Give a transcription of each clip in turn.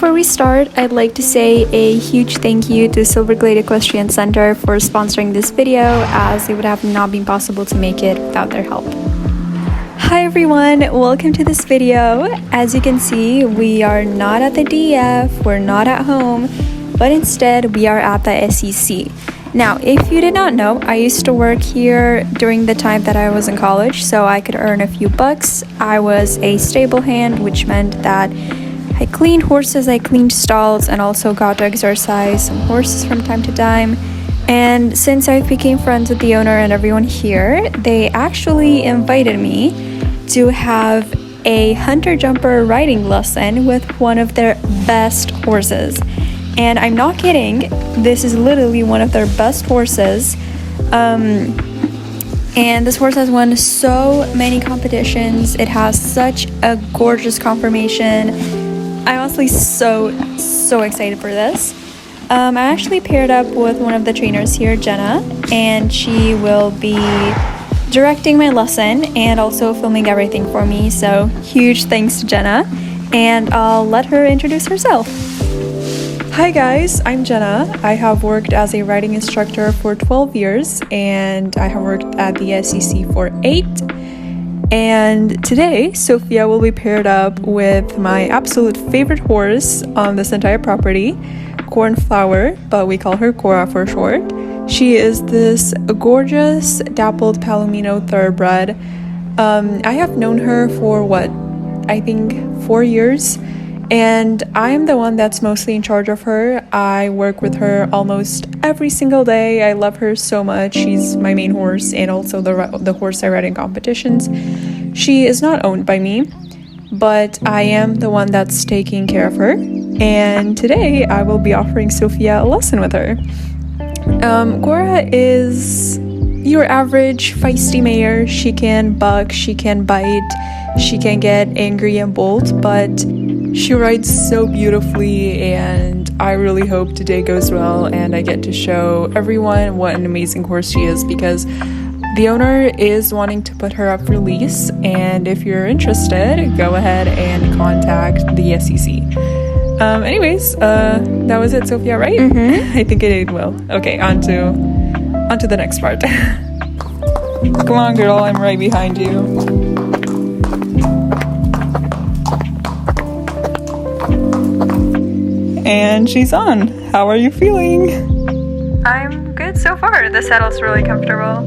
before we start, I'd like to say a huge thank you to Silverglade Equestrian Center for sponsoring this video, as it would have not been possible to make it without their help. Hi everyone, welcome to this video. As you can see, we are not at the DF, we're not at home, but instead we are at the SEC. Now, if you did not know, I used to work here during the time that I was in college, so I could earn a few bucks. I was a stable hand, which meant that I cleaned horses, I cleaned stalls, and also got to exercise some horses from time to time. And since I became friends with the owner and everyone here, they actually invited me to have a hunter-jumper riding lesson with one of their best horses. And I'm not kidding, this is literally one of their best horses. And this horse has won so many competitions. It has such a gorgeous conformation. I'm honestly so excited for this. I actually paired up with one of the trainers here, Jenna, and she will be directing my lesson and also filming everything for me. So huge thanks to Jenna, and I'll let her introduce herself. Hi guys, I'm Jenna. I have worked as a riding instructor for 12 years and I have worked at the SEC for 8. And today, Sophia will be paired up with my absolute favorite horse on this entire property, Cornflower, but we call her Cora for short. She is this gorgeous dappled Palomino thoroughbred. I have known her for I think 4 years. And I'm the one that's mostly in charge of her. I work with her almost every single day. I love her so much. She's my main horse and also the horse I ride in competitions. She is not owned by me, but I am the one that's taking care of her. And today I will be offering Sophia a lesson with her. Cora is your average feisty mare. She can buck, she can bite, she can get angry and bolt, but she rides so beautifully, and I really hope today goes well and I get to show everyone what an amazing horse she is, because the owner is wanting to put her up for lease, and if you're interested, go ahead and contact the SEC. Anyways, that was it, Sophia, right? Mm-hmm. I think I did well. Okay, on to the next part. Come on, girl, I'm right behind you. And she's on. How are you feeling? I'm good so far. The saddle's really comfortable.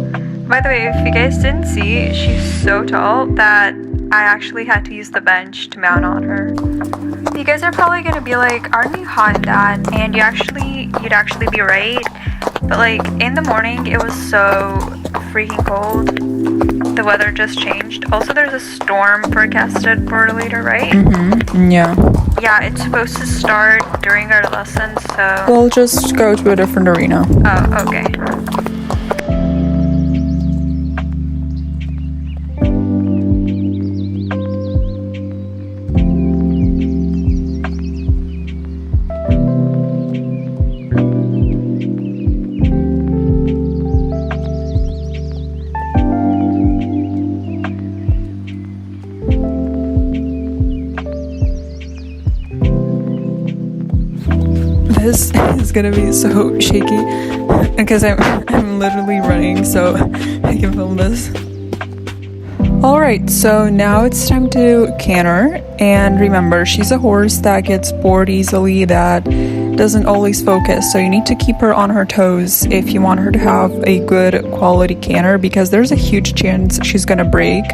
By the way, if you guys didn't see, she's so tall that I actually had to use the bench to mount on her. You guys are probably gonna be like, aren't you hot in that? And you'd actually be right. But like in the morning, it was so freaking cold. The weather just changed. Also, there's a storm forecasted for later, right? Mm-hmm. Yeah. Yeah, it's supposed to start during our lesson, so... We'll just go to a different arena. Oh, okay. This is gonna be so shaky because I'm literally running, so I can film this. Alright, so now it's time to canter, and remember, she's a horse that gets bored easily, that doesn't always focus, so you need to keep her on her toes if you want her to have a good quality canter, because there's a huge chance she's gonna break.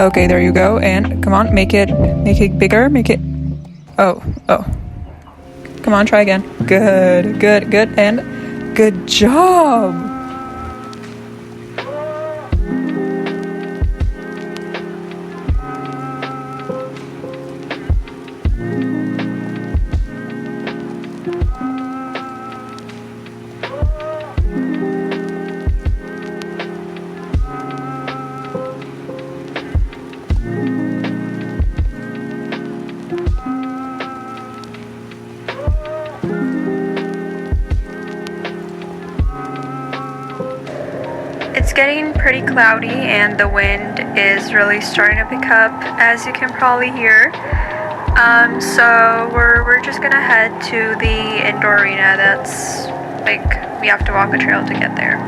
Okay, there you go, and come on, make it bigger, make it... Oh. Come on, try again. Good, and good job! It's getting pretty cloudy and the wind is really starting to pick up, as you can probably hear. So we're just gonna head to the indoor arena. That's like, we have to walk a trail to get there.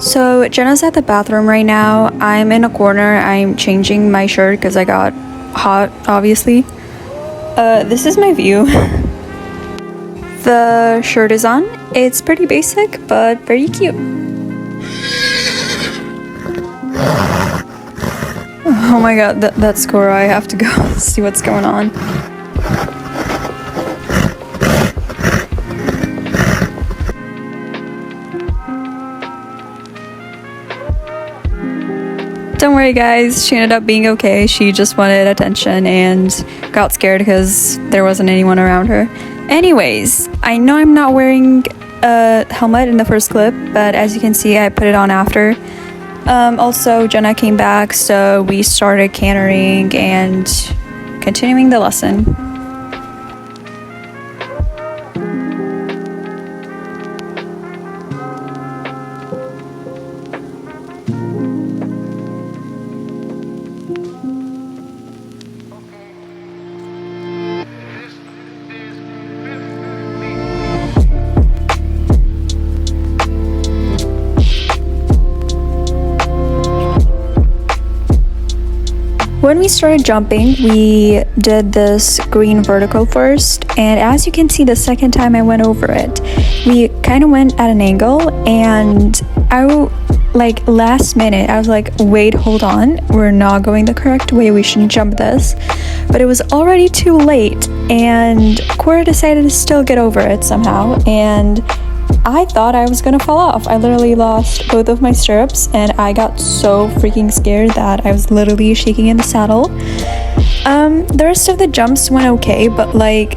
So Jenna's at the bathroom right now. I'm in a corner. I'm changing my shirt because I got hot, obviously. This is my view. The shirt is on. It's pretty basic, but very cute. Oh my god, that's Cora. I have to go see what's going on. Don't worry guys, she ended up being okay. She just wanted attention and got scared because there wasn't anyone around her. Anyways, I know I'm not wearing a helmet in the first clip, but as you can see, I put it on after. Also, Jenna came back, so we started cantering and continuing the lesson. When we started jumping, we did this green vertical first, and as you can see, the second time I went over it, we kind of went at an angle, and like last minute, I was like, wait, hold on, we're not going the correct way, we shouldn't jump this. But it was already too late, and Cora decided to still get over it somehow, and I thought I was gonna fall off. I literally lost both of my stirrups and I got so freaking scared that I was literally shaking in the saddle. The rest of the jumps went okay, but like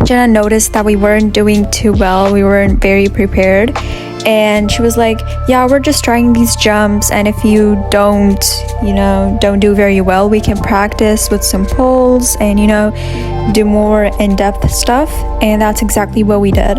Jenna noticed that we weren't doing too well. We weren't very prepared. And she was like, yeah, we're just trying these jumps, and if you don't do very well, we can practice with some poles and, do more in-depth stuff. And that's exactly what we did.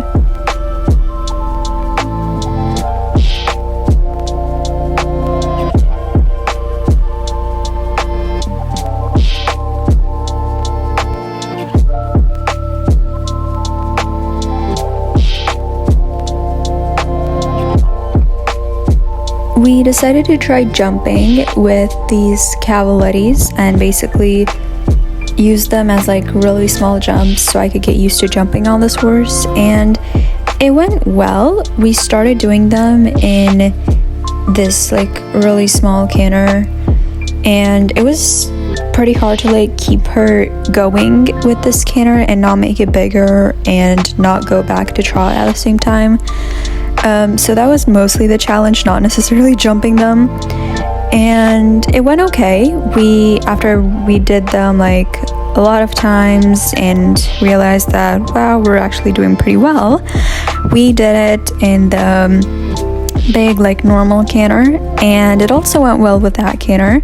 We decided to try jumping with these cavalettes and basically use them as like really small jumps so I could get used to jumping on this horse, and it went well. We started doing them in this like really small canter, and it was pretty hard to like keep her going with this canter and not make it bigger and not go back to trot at the same time. So that was mostly the challenge, not necessarily jumping them, and it went okay. After we did them like a lot of times and realized that, wow, we're actually doing pretty well, we did it in the big like normal canter, and it also went well with that canter.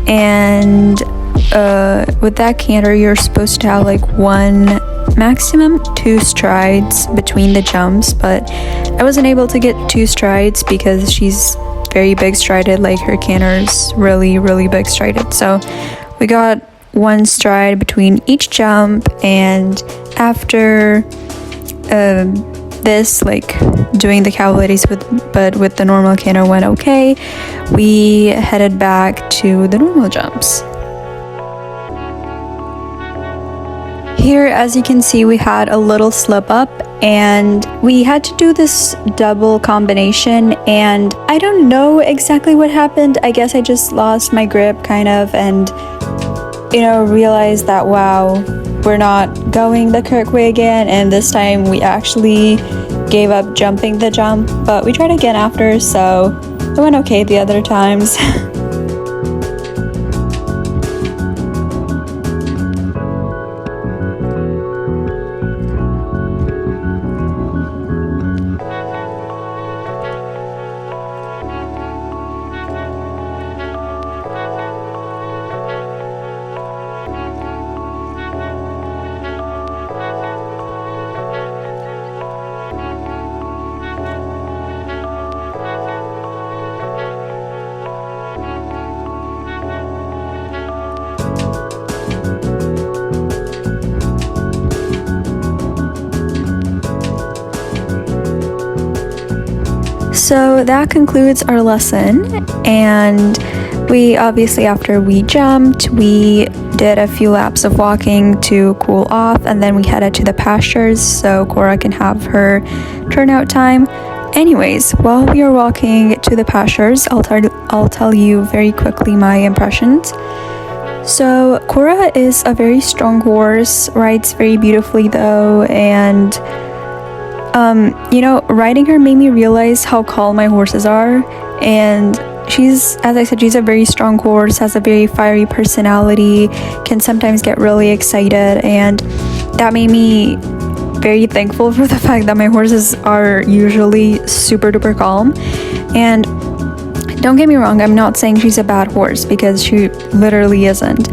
And with that canter, you're supposed to have like maximum 2 strides between the jumps, but I wasn't able to get 2 strides because she's very big strided, like her canter's really big strided. So we got 1 stride between each jump, and after this, like doing the cavalettes with the normal canter went okay, we headed back to the normal jumps. Here, as you can see, we had a little slip up and we had to do this double combination, and I don't know exactly what happened. I guess I just lost my grip kind of, and realized that, wow, we're not going the correct way again, and this time we actually gave up jumping the jump, but we tried again after, so it went okay the other times. So that concludes our lesson, and we obviously, after we jumped, we did a few laps of walking to cool off, and then we headed to the pastures so Cora can have her turnout time. Anyways, while we are walking to the pastures, I'll tell you very quickly my impressions. So Cora is a very strong horse, rides very beautifully though, and riding her made me realize how calm my horses are. And she's, as I said, she's a very strong horse, has a very fiery personality, can sometimes get really excited, and that made me very thankful for the fact that my horses are usually super duper calm. And don't get me wrong, I'm not saying she's a bad horse, because she literally isn't.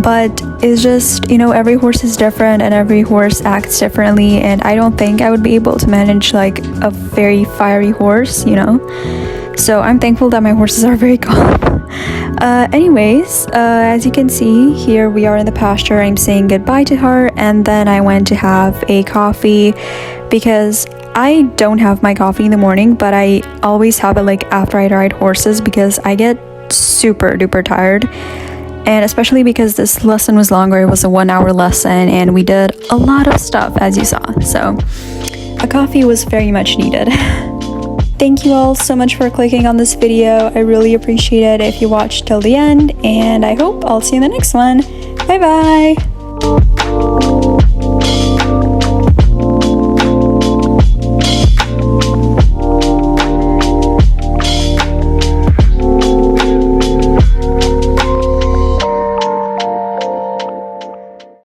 But it's just, every horse is different and every horse acts differently, and I don't think I would be able to manage like a very fiery horse, So I'm thankful that my horses are very calm. Anyways, as you can see, here we are in the pasture. I'm saying goodbye to her, and then I went to have a coffee, because I don't have my coffee in the morning, but I always have it like after I ride horses, because I get super duper tired. And especially because this lesson was longer, it was a 1-hour lesson, and we did a lot of stuff, as you saw. So a coffee was very much needed. Thank you all so much for clicking on this video. I really appreciate it if you watched till the end, and I hope I'll see you in the next one. Bye bye!